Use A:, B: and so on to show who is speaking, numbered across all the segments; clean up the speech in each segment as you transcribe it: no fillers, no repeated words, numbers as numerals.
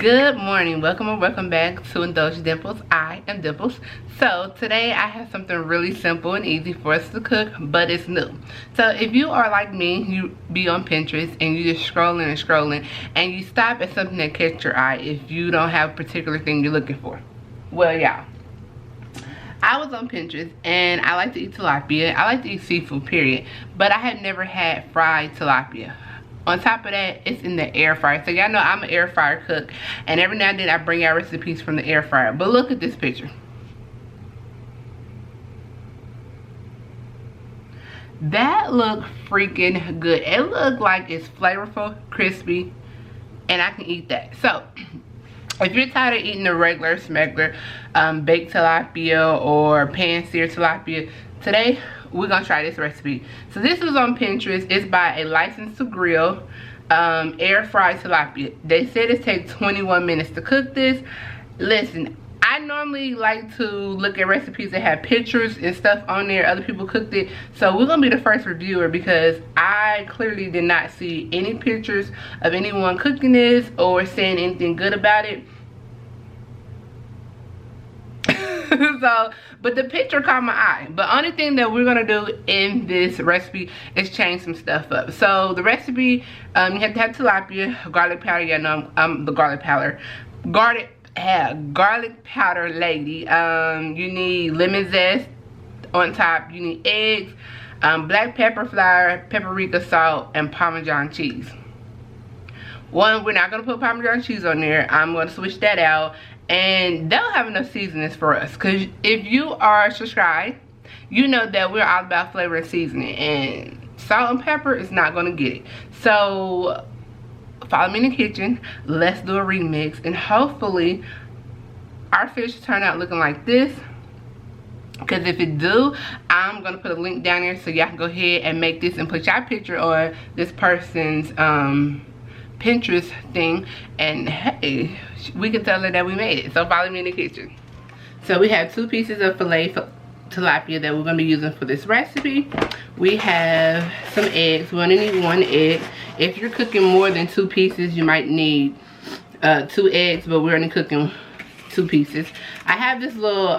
A: Good morning, welcome or welcome back to Indulge Dimples. I am Dimples. So today I have something really simple and easy for us to cook, but it's new. So if you are like me, you be on Pinterest and you just scrolling and scrolling and you stop at something that catch your eye if you don't have a particular thing you're looking for. Well, yeah, I was on Pinterest and I like to eat tilapia. I like to eat seafood, period, but I had never had fried tilapia. On top of that, it's in the air fryer. So y'all know I'm an air fryer cook, and every now and then I bring out recipes from the air fryer. But look at this picture. That look freaking good. It looked like it's flavorful, crispy, and I can eat that. So if you're tired of eating the regular smuggler baked tilapia or pan-seared tilapia, today we're gonna try this recipe. So this was on Pinterest. It's by a license to grill, AirFry Tilapia. They said it takes 21 minutes to cook this. Listen, I normally like to look at recipes that have pictures and stuff on there. Other people cooked it, so we're gonna be the first reviewer because I clearly did not see any pictures of anyone cooking this or saying anything good about it. But the picture caught my eye. But only thing that we're gonna do in this recipe is change some stuff up. So the recipe, you have to have tilapia, garlic powder. Yeah, no, I'm the garlic powder. Garlic powder lady. You need lemon zest on top. You need eggs, black pepper flour, paprika, salt, and Parmesan cheese. One, we're not gonna put Parmesan cheese on there. I'm gonna switch that out. And they'll have enough seasonings for us, because if you are subscribed, you know that we're all about flavor and seasoning, and salt and pepper is not going to get it. So follow me in the kitchen, let's do a remix, and hopefully our fish turn out looking like this, because if it do, I'm going to put a link down there so y'all can go ahead and make this and put your picture on this person's Pinterest thing, and hey, we can tell her that we made it. So follow me in the kitchen. So we have 2 pieces of filet tilapia that we're going to be using for this recipe. We have some eggs. We only need 1 egg. If you're cooking more than 2 pieces, you might need 2 eggs, but we're only cooking 2 pieces. I have this little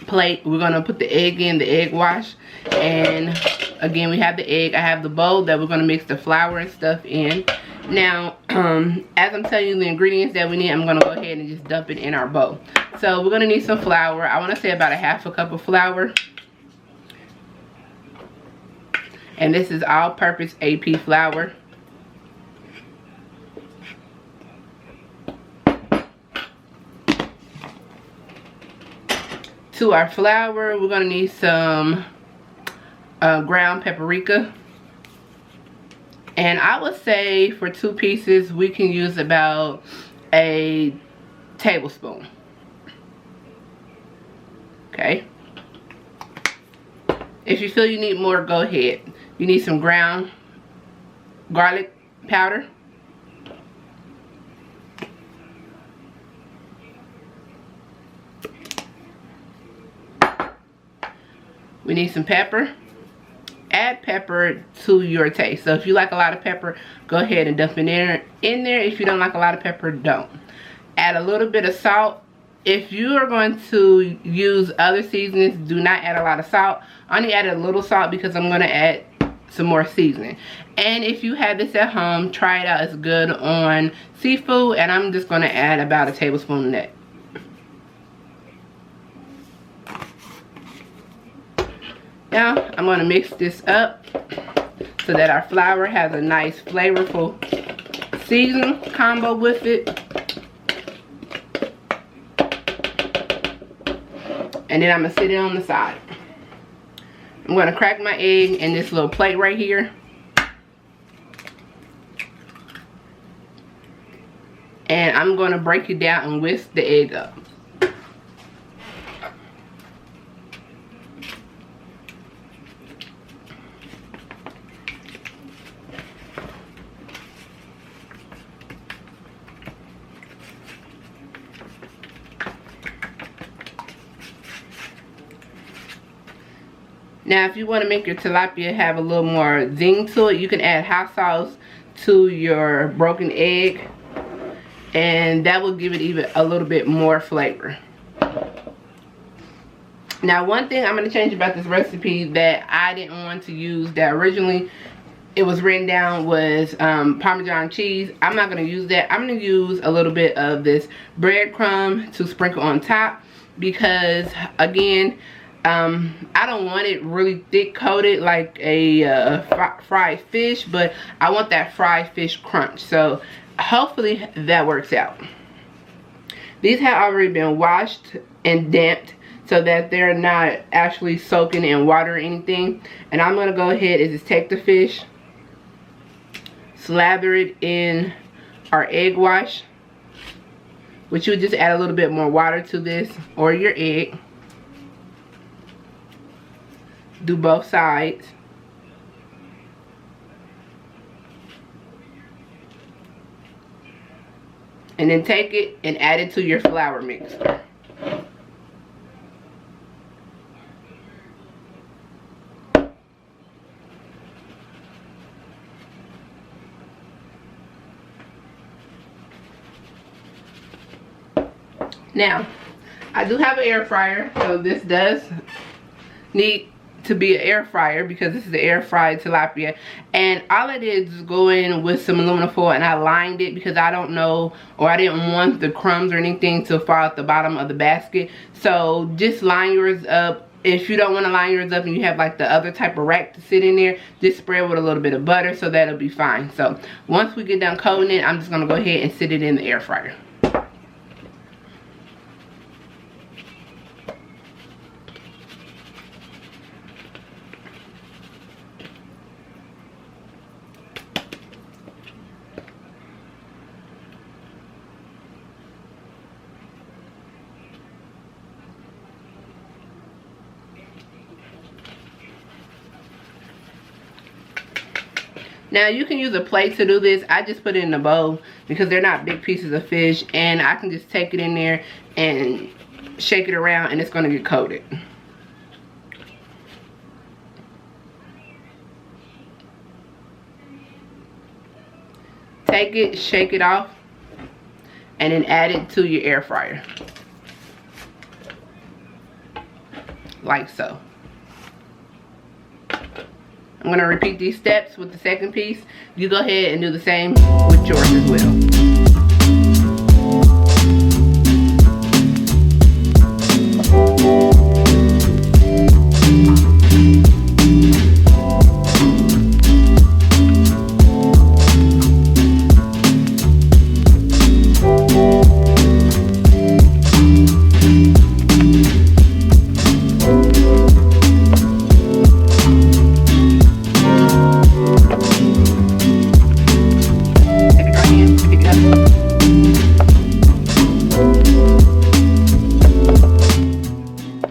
A: plate. We're going to put the egg in, the egg wash, and again, we have the egg. I have the bowl that we're going to mix the flour and stuff in. Now, as I'm telling you the ingredients that we need, I'm going to go ahead and just dump it in our bowl. So we're going to need some flour. I want to say about 1/2 cup of flour. And this is all-purpose AP flour. To our flour, we're going to need some ground paprika, and I would say for 2 pieces we can use about a tablespoon. Okay, if you feel you need more, go ahead. You need some ground garlic powder, we need some pepper. Add pepper to your taste. So if you like a lot of pepper, go ahead and dump it in there. If you don't like a lot of pepper, don't. Add a little bit of salt. If you are going to use other seasonings, do not add a lot of salt. I only added a little salt because I'm going to add some more seasoning. And if you have this at home, try it out. It's good on seafood, and I'm just going to add about a tablespoon of that. Now, I'm going to mix this up so that our flour has a nice flavorful seasoning combo with it. And then I'm going to sit it on the side. I'm going to crack my egg in this little plate right here. And I'm going to break it down and whisk the egg up. Now, if you want to make your tilapia have a little more zing to it, you can add hot sauce to your broken egg. and that will give it even a little bit more flavor. Now, one thing I'm going to change about this recipe that I didn't want to use, that originally it was written down, was Parmesan cheese. I'm not going to use that. I'm going to use a little bit of this breadcrumb to sprinkle on top, because again, I don't want it really thick coated like a fried fish, but I want that fried fish crunch. So hopefully that works out. These have already been washed and damped so that they're not actually soaking in water or anything. And I'm going to go ahead and just take the fish, slather it in our egg wash, which you would just add a little bit more water to this, or your egg. Do both sides. And then take it and add it to your flour mixer. Now, I do have an air fryer, so this does need to be an air fryer because this is the AirFry Tilapia. And all I did is go in with some aluminum foil and I lined it because I don't know, or I didn't want the crumbs or anything to fall at the bottom of the basket. So just line yours up. If you don't want to line yours up and you have like the other type of rack to sit in there, just spray it with a little bit of butter, so that'll be fine. So once we get done coating it, I'm just going to go ahead and sit it in the air fryer. Now you can use a plate to do this. I just put it in a bowl because they're not big pieces of fish, and I can just take it in there and shake it around and it's going to get coated. Take it, shake it off, and then add it to your air fryer. Like so. I'm going to repeat these steps with the second piece. You go ahead and do the same with yours as well.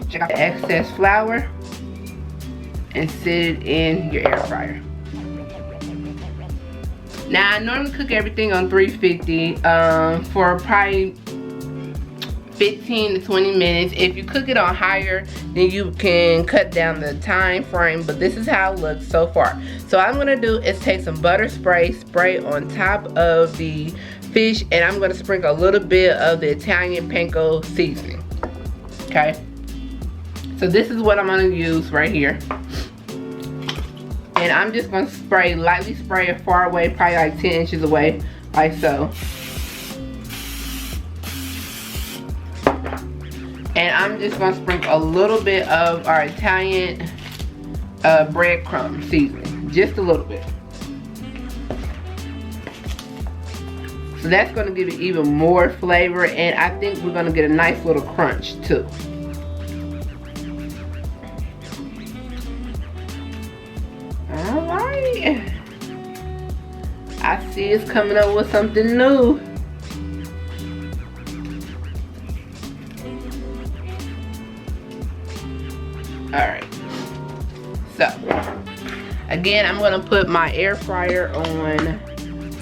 A: Check out the excess flour and sit it in your air fryer. Now I normally cook everything on 350 for probably 15 to 20 minutes. If you cook it on higher, then you can cut down the time frame, but this is how it looks so far. So what I'm gonna do is take some butter spray on top of the fish, and I'm gonna sprinkle a little bit of the Italian panko seasoning. Okay, so this is what I'm gonna use right here, and I'm just gonna lightly spray it far away, probably like 10 inches away, like so. And I'm just gonna sprinkle a little bit of our Italian breadcrumb seasoning, just a little bit. So that's gonna give it even more flavor, and I think we're gonna get a nice little crunch too. All right, I see it's coming up with something new. Alright, so again, I'm going to put my air fryer on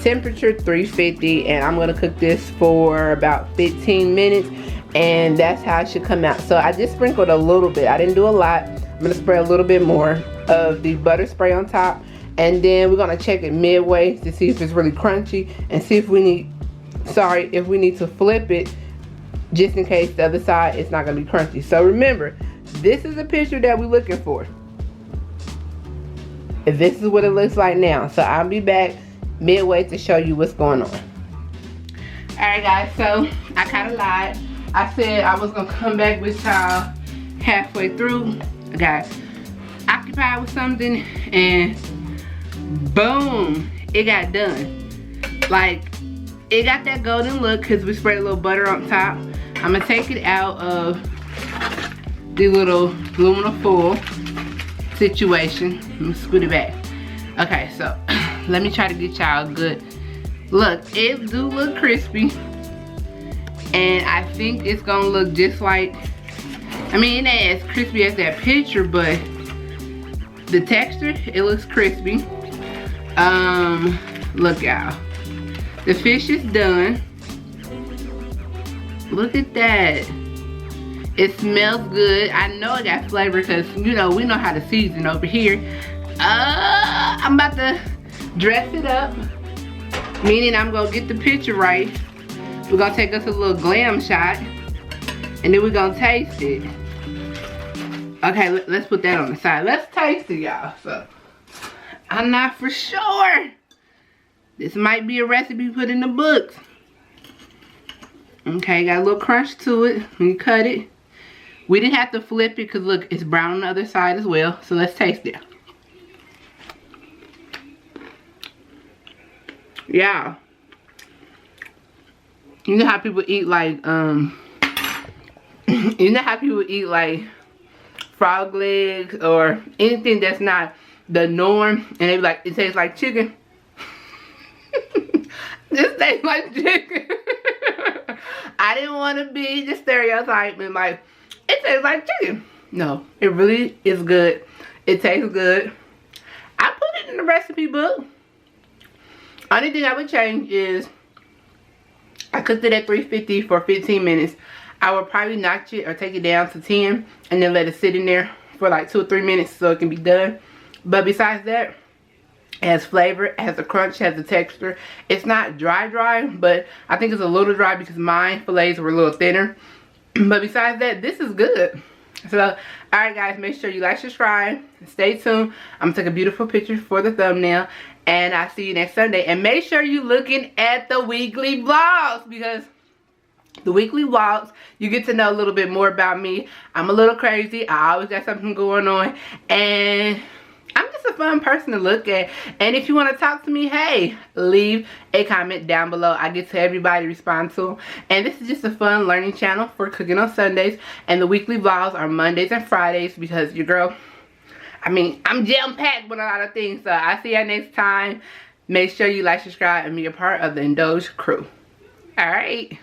A: temperature 350, and I'm going to cook this for about 15 minutes, and that's how it should come out. So I just sprinkled a little bit. I didn't do a lot. I'm going to spray a little bit more of the butter spray on top, and then we're going to check it midway to see if it's really crunchy and see if we need sorry, if we need to flip it, just in case the other side is not gonna be crunchy. So remember, this is a picture that we're looking for. And this is what it looks like now. So I'll be back midway to show you what's going on. Alright guys, so I kind of lied. I said I was gonna come back with y'all halfway through. I got occupied with something and boom, it got done. Like, it got that golden look because we sprayed a little butter on top. I'm gonna take it out of the little aluminum foil situation. Let me scoot it back. Okay, so let me try to get y'all good. Look, it do look crispy. And I think it's gonna look just like, I mean, it ain't as crispy as that picture, but the texture, it looks crispy. Look y'all. The fish is done. Look at that. It smells good. I know it got flavor because, you know, we know how to season over here. I'm about to dress it up. Meaning I'm gonna get the picture right. We're gonna take us a little glam shot. And then we're gonna taste it. Okay, let's put that on the side. Let's taste it, y'all. So, I'm not for sure. This might be a recipe put in the books. Okay, got a little crunch to it when you cut it. We didn't have to flip it because look, it's brown on the other side as well. So let's taste it. Yeah. You know how people eat like, you know how people eat like frog legs or anything that's not the norm and they be like, it tastes like chicken. This tastes like chicken. I didn't want to be the stereotype and like, it tastes like chicken. No, it really is good. It tastes good. I put it in the recipe book. Only thing I would change is I cooked it at 350 for 15 minutes. I would probably notch it or take it down to 10 and then let it sit in there for like 2 or 3 minutes so it can be done. But besides that, it has flavor, it has a crunch, it has a texture. It's not dry, but I think it's a little dry because my fillets were a little thinner. But besides that, this is good. So, alright guys, make sure you like, subscribe, stay tuned. I'm going to take a beautiful picture for the thumbnail. And I'll see you next Sunday. And make sure you're looking at the weekly vlogs because the weekly vlogs, you get to know a little bit more about me. I'm a little crazy. I always got something going on. And I'm just a fun person to look at. And if you want to talk to me, hey, leave a comment down below. I get to everybody, respond to them. And this is just a fun learning channel for cooking on Sundays. And the weekly vlogs are Mondays and Fridays because your girl, I mean, I'm jam-packed with a lot of things. So I'll see you next time. Make sure you like, subscribe, and be a part of the Indulge crew. Alright.